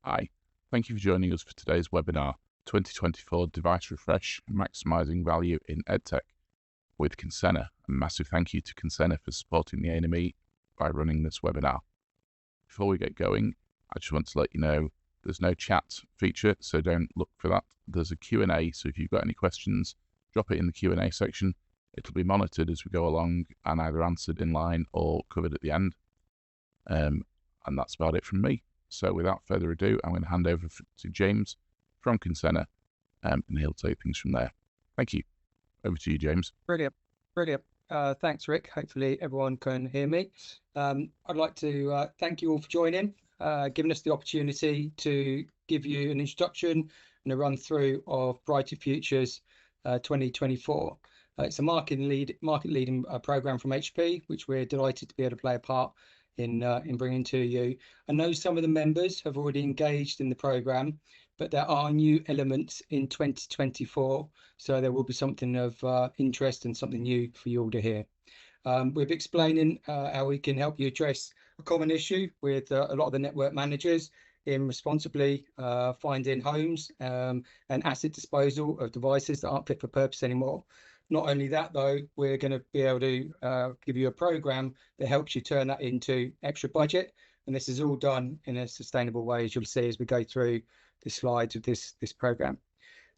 Hi, thank you for joining us for today's webinar, 2024 Device Refresh, Maximising Value in EdTech with Consenna. A massive thank you to Consenna for supporting the ANME by running this webinar. Before we get going, I just want to let you know there's no chat feature, so don't look for that. There's a Q&A, so if you've got any questions, drop it in the Q&A section. It'll be monitored as we go along and either answered in line or covered at the end. And that's about it from me. So without further ado, I'm going to hand over to James from Consenna, and he'll take things from there. Thank you. Over to you, James. Brilliant. Thanks, Rick. Hopefully everyone can hear me. I'd like to thank you all for joining, giving us the opportunity to give you an introduction and a run through of Brighter Futures 2024. It's a market leading program from HP, which we're delighted to be able to play a part in bringing to you. I know some of the members have already engaged in the program, but there are new elements in 2024, so there will be something of interest and something new for you all to hear. We'll be explaining how we can help you address a common issue with a lot of the network managers in responsibly finding homes and asset disposal of devices that aren't fit for purpose anymore. Not only that, though, we're going to be able to give you a program that helps you turn that into extra budget. And this is all done in a sustainable way, as you'll see as we go through the slides of this program.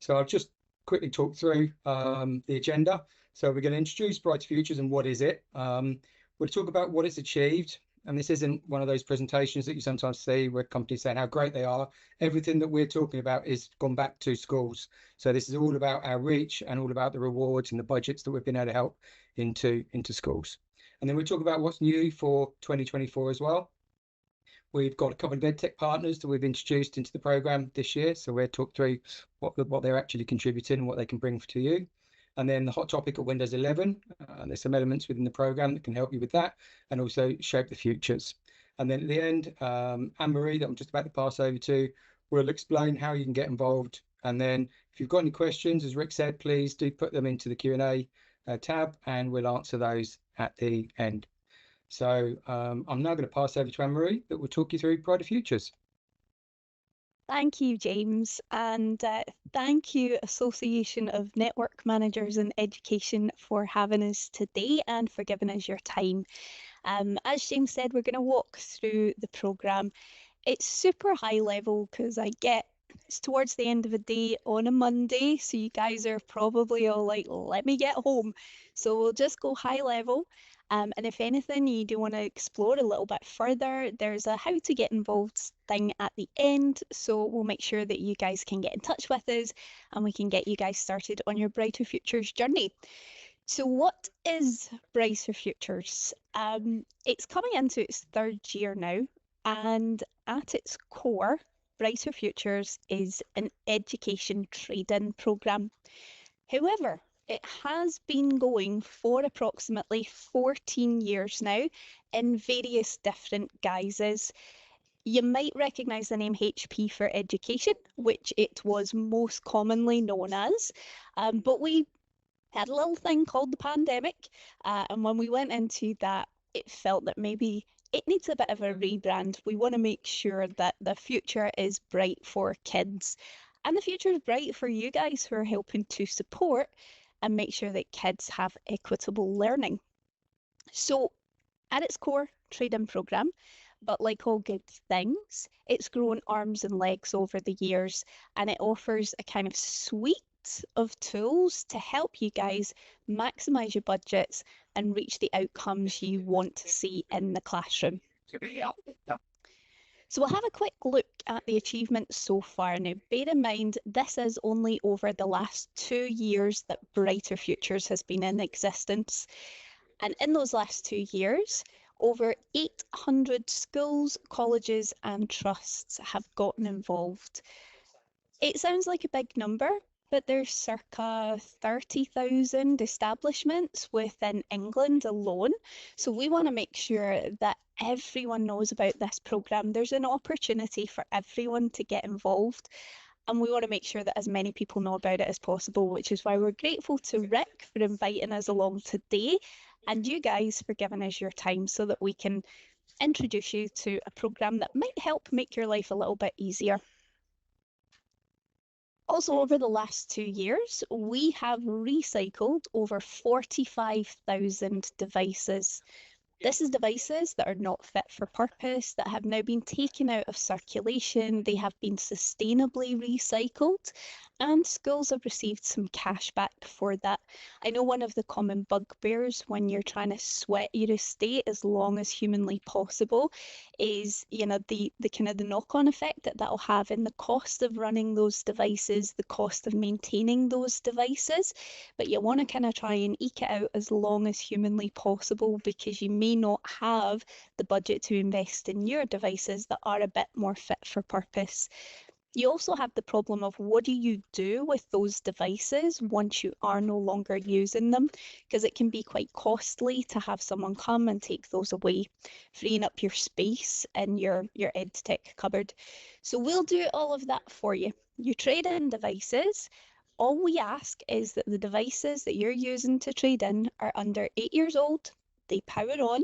So I'll just quickly talk through the agenda. So we're going to introduce Brighter Futures and what is it. We'll talk about what it's achieved. And this isn't one of those presentations that you sometimes see where companies saying how great they are. Everything that we're talking about is gone back to schools. So this is all about our reach and all about the rewards and the budgets that we've been able to help into schools. And then we'll talk about what's new for 2024 as well. We've got a couple of EdTech partners that we've introduced into the program this year. So we'll talk through what they're actually contributing and what they can bring to you. And then the hot topic of Windows 11, there's some elements within the program that can help you with that and also shape the futures. And then at the end, Anne-Marie, that I'm just about to pass over to, will explain how you can get involved. And then if you've got any questions, as Rick said, please do put them into the Q&A tab and we'll answer those at the end. So I'm now going to pass over to Anne-Marie that will talk you through Brighter Futures. Thank you, James, and thank you, Association of Network Managers in Education, for having us today and for giving us your time. As James said, we're going to walk through the programme. It's super high level because it's towards the end of the day on a Monday, so you guys are probably all like, let me get home. So we'll just go high level. And if anything you do want to explore a little bit further, there's a how to get involved thing at the end. So we'll make sure that you guys can get in touch with us and we can get you guys started on your Brighter Futures journey. So what is Brighter Futures? It's coming into its third year now, and at its core, Brighter Futures is an education trade-in programme. However, it has been going for approximately 14 years now in various different guises. You might recognise the name HP for Education, which it was most commonly known as, but we had a little thing called the pandemic, and when we went into that, it felt that maybe it needs a bit of a rebrand. We want to make sure that the future is bright for kids, and the future is bright for you guys who are helping to support and make sure that kids have equitable learning. So at its core, trade-in programme, but like all good things, it's grown arms and legs over the years, and it offers a kind of suite of tools to help you guys maximise your budgets and reach the outcomes you want to see in the classroom. So we'll have a quick look at the achievements so far. Now, bear in mind, this is only over the last 2 years that Brighter Futures has been in existence. And in those last 2 years, over 800 schools, colleges and trusts have gotten involved. It sounds like a big number, but there's circa 30,000 establishments within England alone. So we want to make sure that everyone knows about this programme. There's an opportunity for everyone to get involved, and we want to make sure that as many people know about it as possible, which is why we're grateful to Rick for inviting us along today and you guys for giving us your time so that we can introduce you to a programme that might help make your life a little bit easier. Also, over the last 2 years, we have recycled over 45,000 devices. This is devices that are not fit for purpose, that have now been taken out of circulation, they have been sustainably recycled, and schools have received some cash back for that. I know one of the common bugbears when you're trying to sweat your estate as long as humanly possible is, the kind of the knock-on effect that that'll have in the cost of running those devices, the cost of maintaining those devices. But you want to kind of try and eke it out as long as humanly possible, because you may not have the budget to invest in your devices that are a bit more fit for purpose. You also have the problem of what do you do with those devices once you are no longer using them, because it can be quite costly to have someone come and take those away, freeing up your space in your EdTech cupboard. So we'll do all of that for you. You trade in devices. All we ask is that the devices that you're using to trade in are under 8 years old, they power on,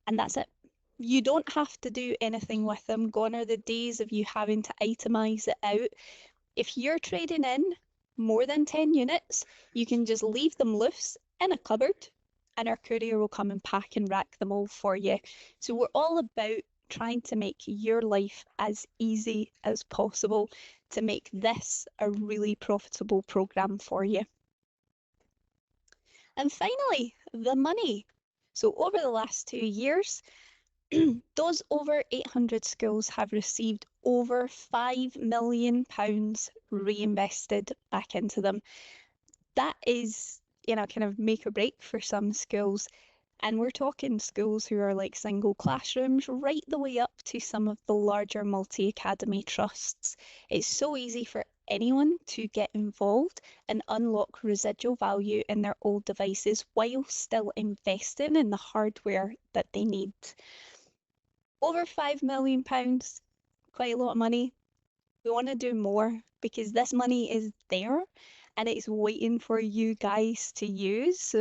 and that's it. You don't have to do anything with them. Gone are the days of you having to itemize it out. If you're trading in more than 10 units, you can just leave them loose in a cupboard and our courier will come and pack and rack them all for you. So we're all about trying to make your life as easy as possible to make this a really profitable program for you. And finally, the money. So over the last 2 years, those over 800 schools have received over £5 million reinvested back into them. That is, kind of make or break for some schools. And we're talking schools who are like single classrooms right the way up to some of the larger multi-academy trusts. It's so easy for anyone to get involved and unlock residual value in their old devices while still investing in the hardware that they need. Over £5 million, quite a lot of money. We want to do more because this money is there and it's waiting for you guys to use.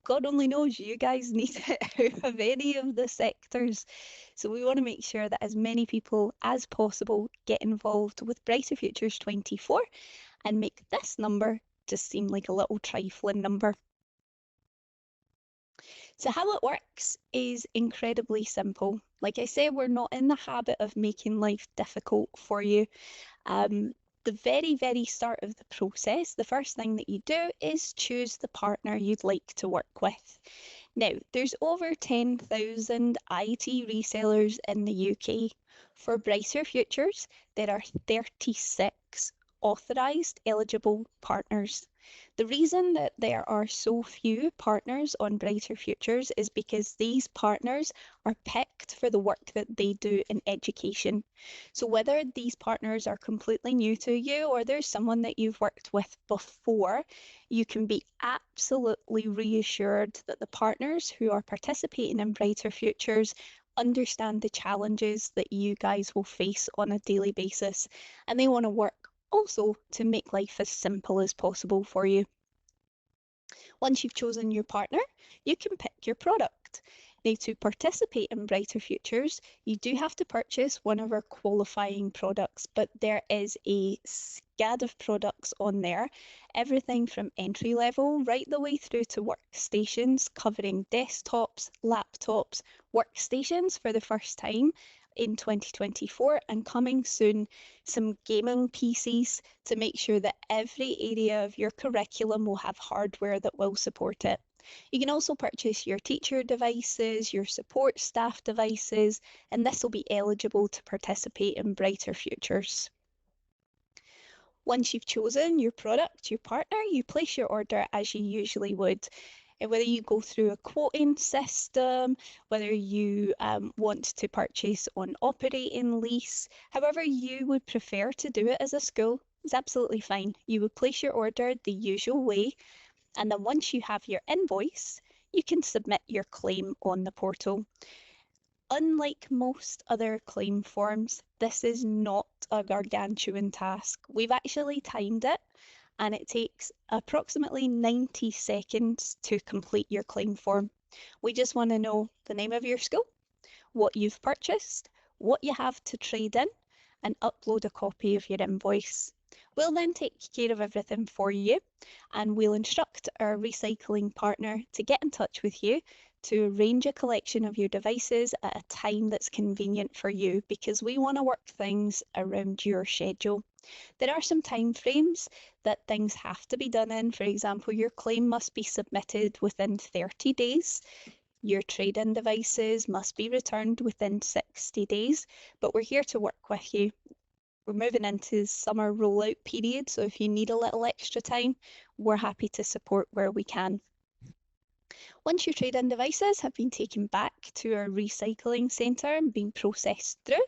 God only knows you guys need it out of any of the sectors. So we want to make sure that as many people as possible get involved with Brighter Futures 24 and make this number just seem like a little trifling number. So how it works is incredibly simple. Like I said, we're not in the habit of making life difficult for you. The very, very start of the process, the first thing that you do is choose the partner you'd like to work with. Now, there's over 10,000 IT resellers in the UK. For Brighter Futures, there are 36 authorised eligible partners. The reason that there are so few partners on Brighter Futures is because these partners are picked for the work that they do in education. So whether these partners are completely new to you or there's someone that you've worked with before, you can be absolutely reassured that the partners who are participating in Brighter Futures understand the challenges that you guys will face on a daily basis, and they want to work also to make life as simple as possible for you. Once you've chosen your partner, you can pick your product. Now, to participate in Brighter Futures, you do have to purchase one of our qualifying products, but there is a scad of products on there, everything from entry level right the way through to workstations, covering desktops, laptops, workstations for the first time in 2024, and coming soon some gaming PCs to make sure that every area of your curriculum will have hardware that will support it. You can also purchase your teacher devices, your support staff devices, and this will be eligible to participate in Brighter Futures. Once you've chosen your product, your partner, you place your order as you usually would. Whether you go through a quoting system, whether you want to purchase on operating lease, however you would prefer to do it as a school is absolutely fine. You would place your order the usual way, and then once you have your invoice, you can submit your claim on the portal. Unlike most other claim forms, this is not a gargantuan task. We've actually timed it, and it takes approximately 90 seconds to complete your claim form. We just want to know the name of your school, what you've purchased, what you have to trade in, and upload a copy of your invoice. We'll then take care of everything for you, and we'll instruct our recycling partner to get in touch with you to arrange a collection of your devices at a time that's convenient for you, because we want to work things around your schedule. There are some time frames that things have to be done in. For example, your claim must be submitted within 30 days. Your trade-in devices must be returned within 60 days, but we're here to work with you. We're moving into summer rollout period, so if you need a little extra time, we're happy to support where we can. Once your trade-in devices have been taken back to our recycling centre and been processed through,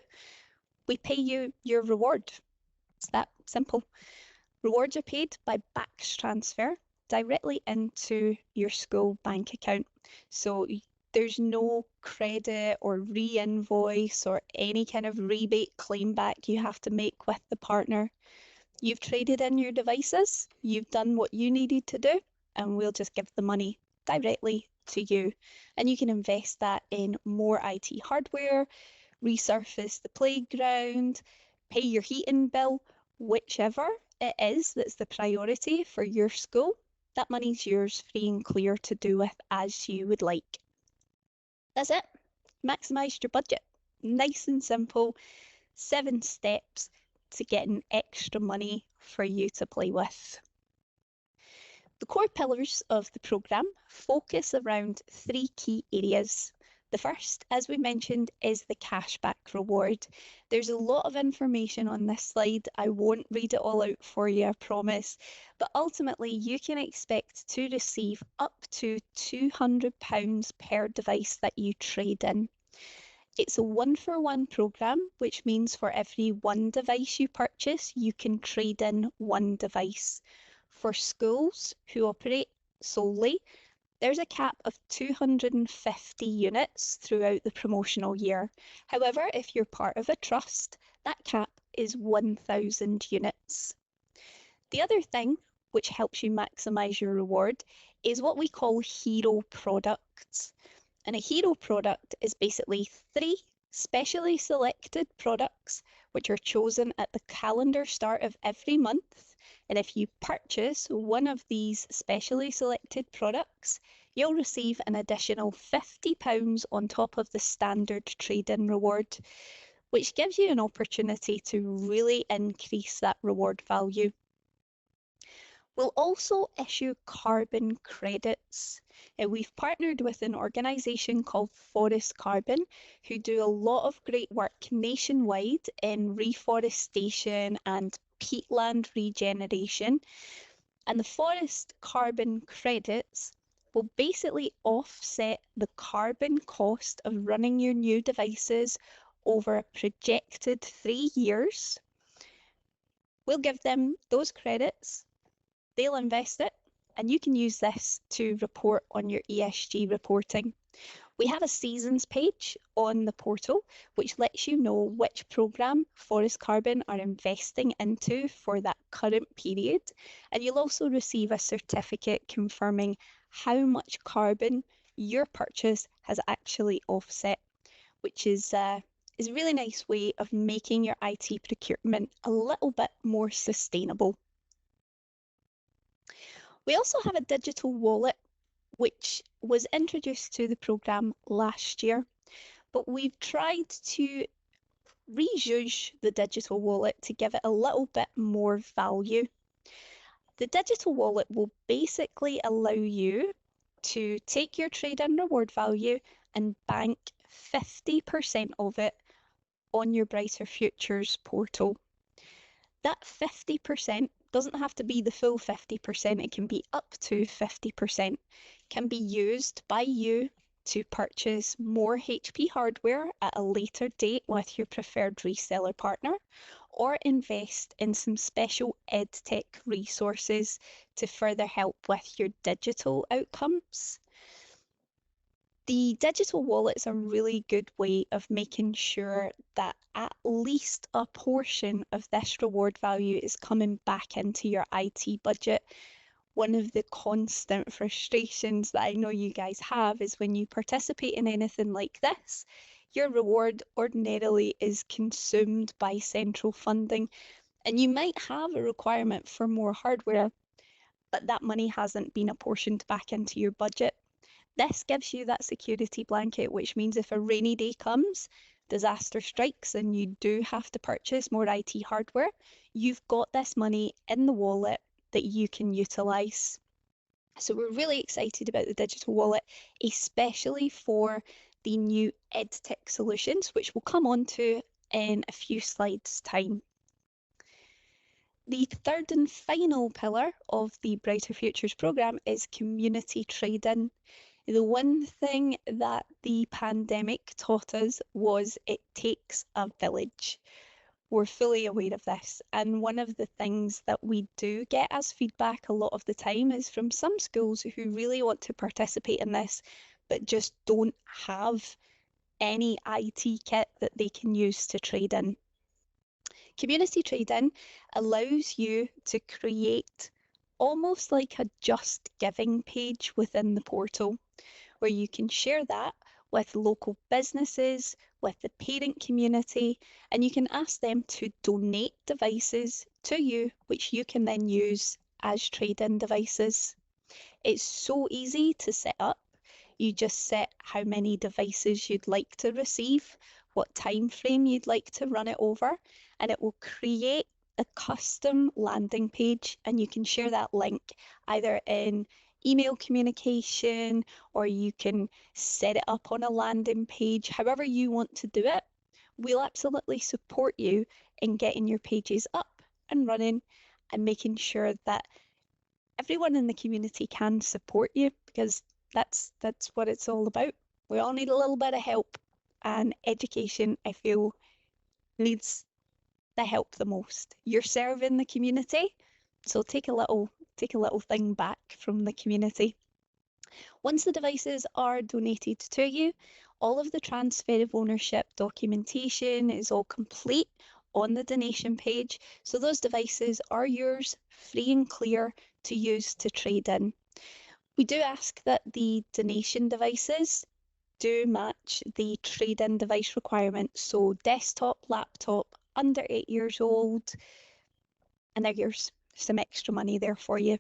we pay you your reward. It's that simple. Rewards are paid by BACS transfer directly into your school bank account. So there's no credit or re-invoice or any kind of rebate claim back you have to make with the partner. You've traded in your devices, you've done what you needed to do, and we'll just give the money directly to you. And you can invest that in more IT hardware, resurface the playground, pay your heating bill, whichever it is that's the priority for your school. That money's yours, free and clear to do with as you would like. That's it. Maximise your budget. Nice and simple. 7 steps to getting extra money for you to play with. The core pillars of the programme focus around 3 key areas. The first, as we mentioned, is the cashback reward. There's a lot of information on this slide. I won't read it all out for you, I promise. But ultimately, you can expect to receive up to £200 per device that you trade in. It's a 1-for-1 programme, which means for every 1 device you purchase, you can trade in 1 device. For schools who operate solely, there's a cap of 250 units throughout the promotional year. However, if you're part of a trust, that cap is 1,000 units. The other thing which helps you maximise your reward is what we call hero products. And a hero product is basically 3 specially selected products which are chosen at the calendar start of every month. And if you purchase one of these specially selected products, you'll receive an additional £50 on top of the standard trade-in reward, which gives you an opportunity to really increase that reward value. We'll also issue carbon credits. We've partnered with an organisation called Forest Carbon, who do a lot of great work nationwide in reforestation and peatland regeneration. And the forest carbon credits will basically offset the carbon cost of running your new devices over a projected 3 years. We'll give them those credits. They'll invest it, and you can use this to report on your ESG reporting. We have a seasons page on the portal, which lets you know which programme Forest Carbon are investing into for that current period. And you'll also receive a certificate confirming how much carbon your purchase has actually offset, which is a really nice way of making your IT procurement a little bit more sustainable. We also have a digital wallet, which was introduced to the programme last year, but we've tried to rejuice the digital wallet to give it a little bit more value. The digital wallet will basically allow you to take your trade-in reward value and bank 50% of it on your Brighter Futures portal. That 50% doesn't have to be the full 50%, it can be up to 50%, can be used by you to purchase more HP hardware at a later date with your preferred reseller partner, or invest in some special EdTech resources to further help with your digital outcomes. The digital wallet's a really good way of making sure that at least a portion of this reward value is coming back into your IT budget. One of the constant frustrations that I know you guys have is when you participate in anything like this, your reward ordinarily is consumed by central funding, and you might have a requirement for more hardware, but that money hasn't been apportioned back into your budget. This gives you that security blanket, which means if a rainy day comes, disaster strikes, and you do have to purchase more IT hardware, you've got this money in the wallet that you can utilise. So we're really excited about the digital wallet, especially for the new EdTech solutions, which we'll come on to in a few slides' time. The third and final pillar of the Brighter Futures programme is community trade-in. The one thing that the pandemic taught us was it takes a village. We're fully aware of this, and one of the things that we do get as feedback a lot of the time is from some schools who really want to participate in this but just don't have any IT kit that they can use to trade in. Community trade-in allows you to create almost like a Just Giving page within the portal, where you can share that with local businesses, with the parent community, and you can ask them to donate devices to you, which you can then use as trade-in devices. It's so easy to set up. You just set how many devices you'd like to receive, what time frame you'd like to run it over, and it will create a custom landing page, and you can share that link either in email communication, or you can set it up on a landing page, however you want to do it. We'll absolutely support you in getting your pages up and running and making sure that everyone in the community can support you, because that's what it's all about. We all need a little bit of help, and education, I feel, needs the help the most. You're serving the community, so take a little thing back from the community. Once the devices are donated to you, all of the transfer of ownership documentation is all complete on the donation page, so those devices are yours, free and clear to use to trade in. We do ask that the donation devices do match the trade-in device requirements, so desktop, laptop, under 8 years old, and they're yours. Some extra money there for you.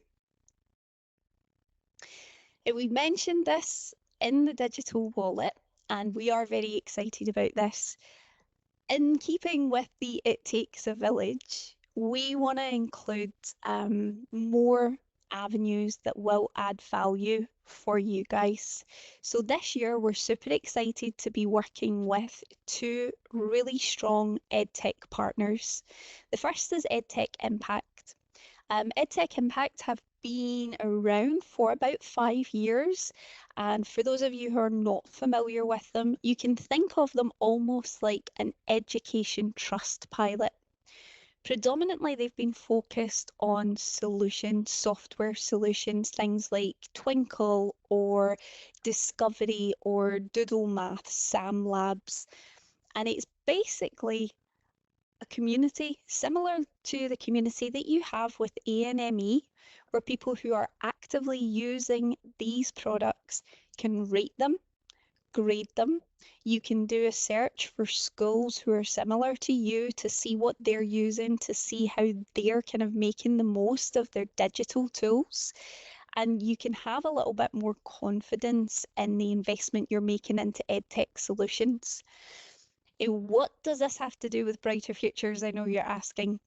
We mentioned this in the digital wallet, and we are very excited about this. In keeping with the It Takes a Village, we want to include more avenues that will add value for you guys. So this year we're super excited to be working with two really strong EdTech partners. The first is EdTech Impact. EdTech Impact have been around for about 5 years, and for those of you who are not familiar with them, you can think of them almost like an education trust pilot. Predominantly, they've been focused on solutions, software solutions, things like Twinkle or Discovery or Doodle Math, Sam Labs. And it's basically a community similar to the community that you have with ANME, where people who are actively using these products can rate them, grade them. You can do a search for schools who are similar to you to see what they're using, to see how they're kind of making the most of their digital tools. And you can have a little bit more confidence in the investment you're making into EdTech solutions. What does this have to do with Brighter Futures? I know you're asking.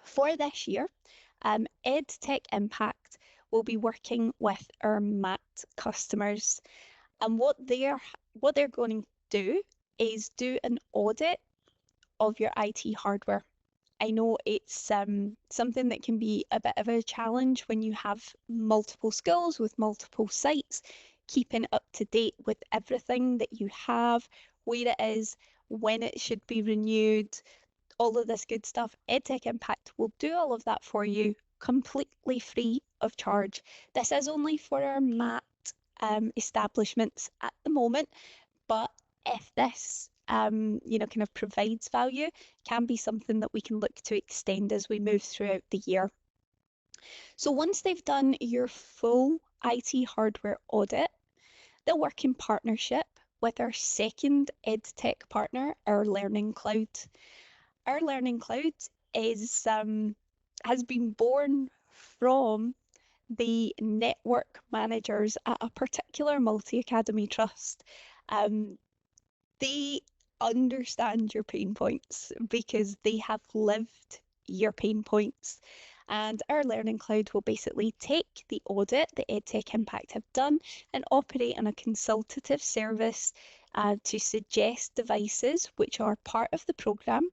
For this year, EdTech Impact will be working with our MAT customers. And what they're going to do is do an audit of your IT hardware. I know it's something that can be a bit of a challenge when you have multiple schools with multiple sites, keeping up to date with everything that you have, where it is, when it should be renewed, all of this good stuff. EdTech Impact will do all of that for you completely free of charge. This is only for our MAT establishments at the moment, but if this kind of provides value, can be something that we can look to extend as we move throughout the year. So once they've done your full IT hardware audit, they'll work in partnership with our second EdTech partner, our Learning Cloud. Our Learning Cloud is has been born from the network managers at a particular multi-academy trust. They understand your pain points because they have lived your pain points. And our Learning Cloud will basically take the audit that EdTech Impact have done and operate on a consultative service to suggest devices which are part of the programme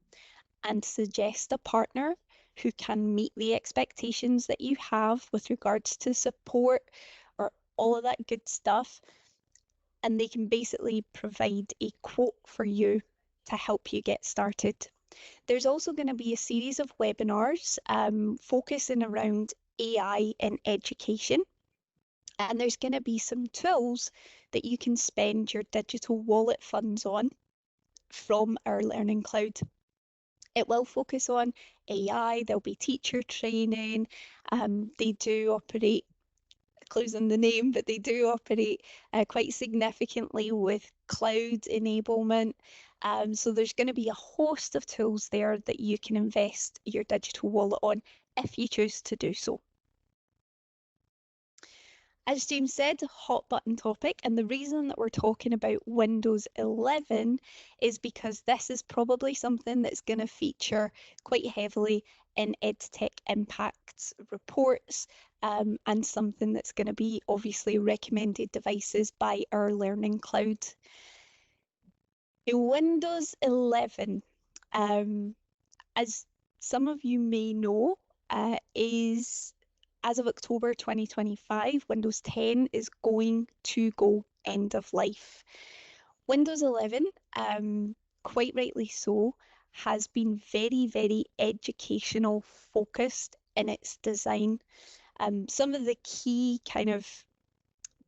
and suggest a partner who can meet the expectations that you have with regards to support or all of that good stuff. And they can basically provide a quote for you to help you get started. There's also going to be a series of webinars focusing around AI in education. And there's going to be some tools that you can spend your digital wallet funds on from our Learning Cloud. It will focus on AI, there'll be teacher training. They do operate, clues in the name, but they do operate quite significantly with cloud enablement. So there's going to be a host of tools there that you can invest your digital wallet on if you choose to do so. As James said, hot button topic, and the reason that we're talking about Windows 11 is because this is probably something that's going to feature quite heavily in EdTech Impact's reports, and something that's going to be obviously recommended devices by our Learning Cloud. Windows 11, as some of you may know, is, as of October 2025, Windows 10 is going to go end of life. Windows 11, quite rightly so, has been very, very educational focused in its design. Some of the key kind of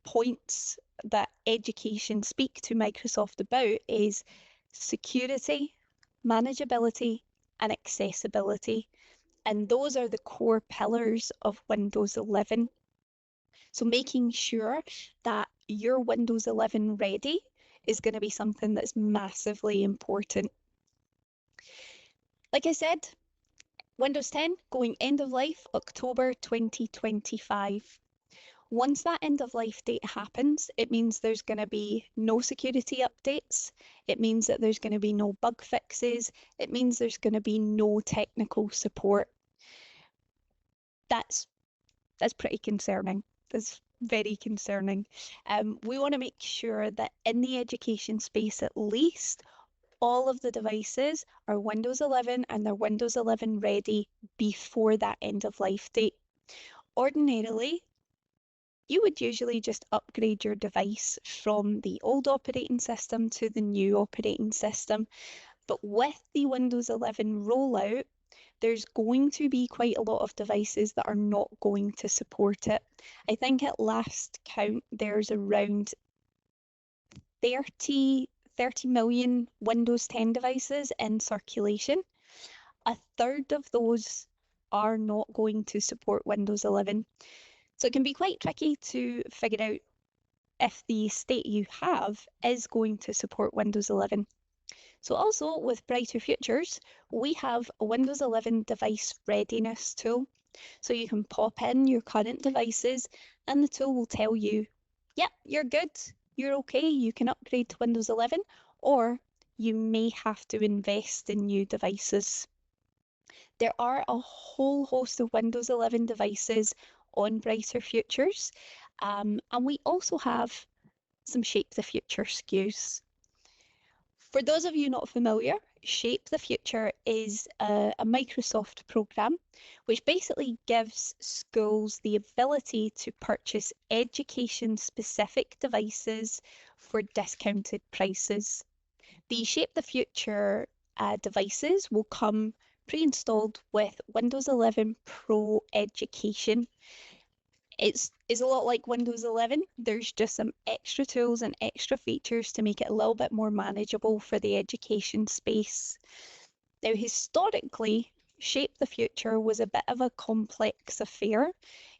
points that education speak to Microsoft about is security, manageability, and accessibility. And those are the core pillars of Windows 11. So making sure that you're Windows 11 ready is going to be something that's massively important. Like I said, Windows 10 going end of life October 2025. Once that end of life date happens, it means there's going to be no security updates. It means that there's going to be no bug fixes. It means there's going to be no technical support. That's pretty concerning. That's very concerning. We want to make sure that in the education space at least, all of the devices are Windows 11 and they're Windows 11 ready before that end of life date. Ordinarily, you would usually just upgrade your device from the old operating system to the new operating system. But with the Windows 11 rollout, there's going to be quite a lot of devices that are not going to support it. I think at last count, there's around 30 million Windows 10 devices in circulation. A third of those are not going to support Windows 11. So it can be quite tricky to figure out if the estate you have is going to support Windows 11. So also with Brighter Futures, we have a Windows 11 device readiness tool. So you can pop in your current devices and the tool will tell you, yep, you're good, you're okay, you can upgrade to Windows 11, or you may have to invest in new devices. There are a whole host of Windows 11 devices on Brighter Futures, and we also have some Shape the Future SKUs. For those of you not familiar, Shape the Future is a Microsoft program which basically gives schools the ability to purchase education-specific devices for discounted prices. The Shape the Future devices will come pre-installed with Windows 11 Pro Education. It's a lot like Windows 11. There's just some extra tools and extra features to make it a little bit more manageable for the education space. Now, historically, Shape the Future was a bit of a complex affair.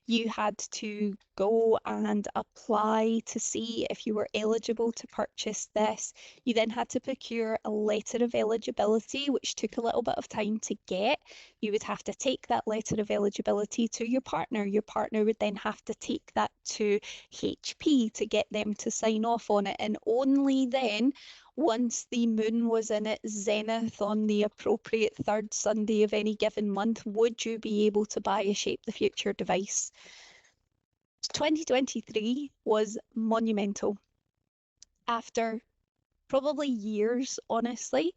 You had to go and apply to see if you were eligible to purchase this. You then had to procure a letter of eligibility, which took a little bit of time to get. You would have to take that letter of eligibility to your partner. Your partner would then have to take that to HP to get them to sign off on it. And only then, once the moon was in its zenith on the appropriate third Sunday of any given month, would you be able to buy a Shape the Future device. 2023 was monumental. After probably years, honestly,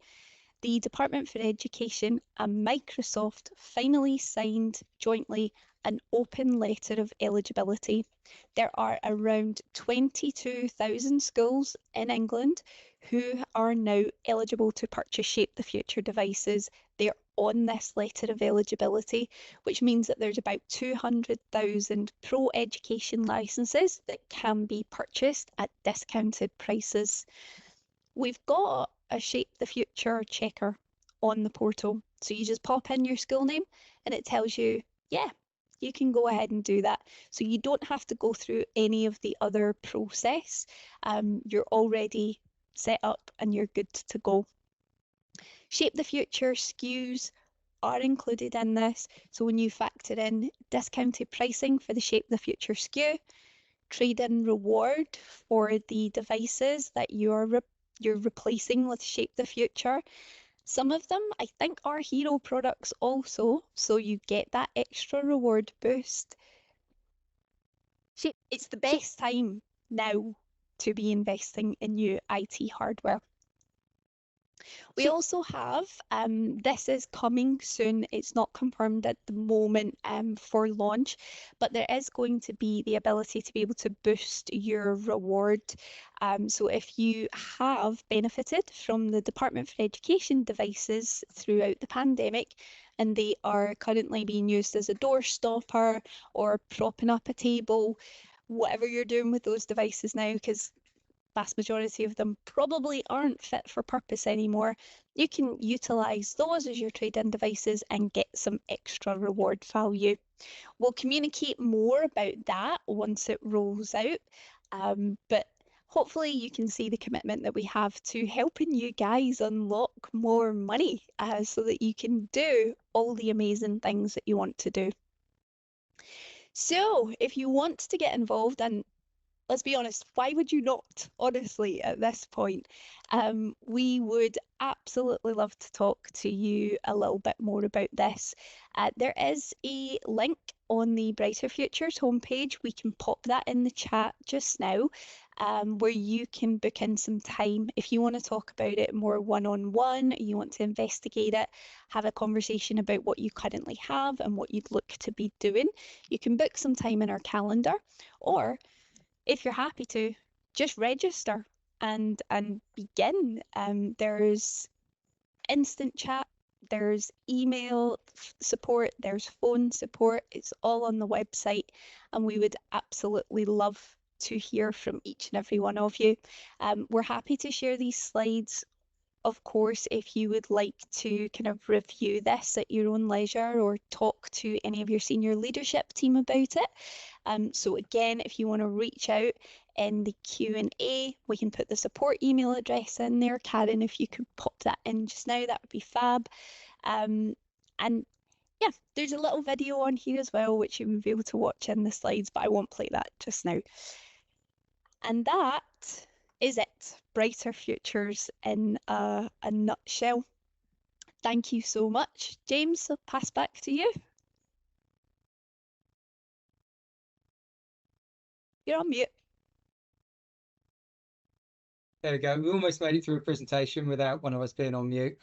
the Department for Education and Microsoft finally signed jointly an open letter of eligibility. There are around 22,000 schools in England who are now eligible to purchase Shape the Future devices. They're on this letter of eligibility, which means that there's about 200,000 pro education licenses that can be purchased at discounted prices. We've got a Shape the Future checker on the portal. So you just pop in your school name and it tells you, yeah, you can go ahead and do that. So you don't have to go through any of the other process. You're already set up and you're good to go. Shape the Future SKUs are included in this. So when you factor in discounted pricing for the Shape the Future SKU, trade-in reward for the devices that you're replacing with Shape the Future. Some of them, I think, are hero products also, so you get that extra reward boost. It's the best time now to be investing in new IT hardware. We also have, this is coming soon, it's not confirmed at the moment for launch, but there is going to be the ability to be able to boost your reward. So if you have benefited from the Department for Education devices throughout the pandemic, and they are currently being used as a door stopper or propping up a table, whatever you're doing with those devices now, because vast majority of them probably aren't fit for purpose anymore, you can utilize those as your trade-in devices and get some extra reward value. We'll communicate more about that once it rolls out, but hopefully you can see the commitment that we have to helping you guys unlock more money so that you can do all the amazing things that you want to do. So if you want to get involved, and let's be honest, why would you not, honestly, at this point? We would absolutely love to talk to you a little bit more about this. There is a link on the Brighter Futures homepage. We can pop that in the chat just now, where you can book in some time. If you want to talk about it more one-on-one, you want to investigate it, have a conversation about what you currently have and what you'd look to be doing, you can book some time in our calendar, or if you're happy to, just register and begin. There's instant chat, there's email support, there's phone support. It's all on the website, and we would absolutely love to hear from each and every one of you. We're happy to share these slides, of course, if you would like to kind of review this at your own leisure or talk to any of your senior leadership team about it. So again, if you want to reach out in the Q&A, we can put the support email address in there. Karen, if you could pop that in just now, that would be fab. And yeah, there's a little video on here as well, which you will be able to watch in the slides, but I won't play that just now. And that is it. Brighter Futures in a nutshell. Thank you so much. James, I'll pass back to you. You're on mute. There we go. We almost made it through a presentation without one of us being on mute.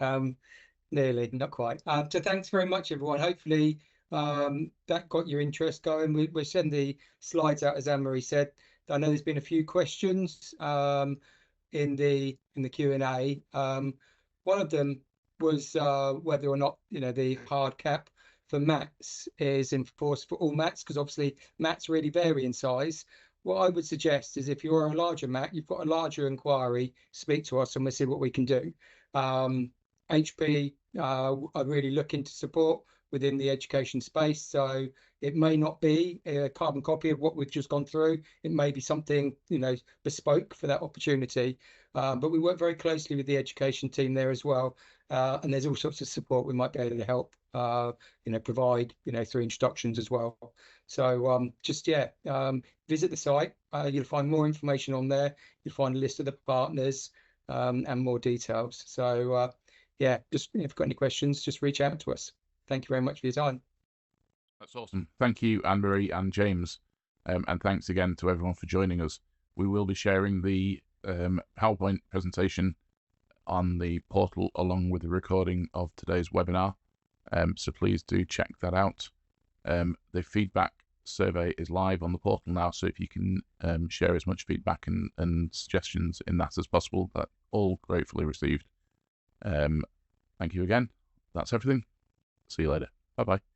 Nearly, not quite. So thanks very much, everyone. Hopefully that got your interest going. We'll send the slides out, as Anne-Marie said. I know there's been a few questions in the Q&A. One of them was whether or not the hard cap for mats is enforced for all mats, because obviously mats really vary in size. What I would suggest is if you're a larger mat, you've got a larger inquiry, speak to us and we'll see what we can do. HP are really looking to support within the education space, so It may not be a carbon copy of what we've just gone through. It may be something, bespoke for that opportunity. But we work very closely with the education team there as well. And there's all sorts of support we might be able to help, provide, through introductions as well. So visit the site. You'll find more information on there. You'll find a list of the partners and more details. So just if you've got any questions, just reach out to us. Thank you very much for your time. That's awesome. Thank you, Anne-Marie and James. And thanks again to everyone for joining us. We will be sharing the PowerPoint presentation on the portal along with the recording of today's webinar. So please do check that out. The feedback survey is live on the portal now, so if you can share as much feedback and suggestions in that as possible, that's all gratefully received. Thank you again. That's everything. See you later. Bye-bye.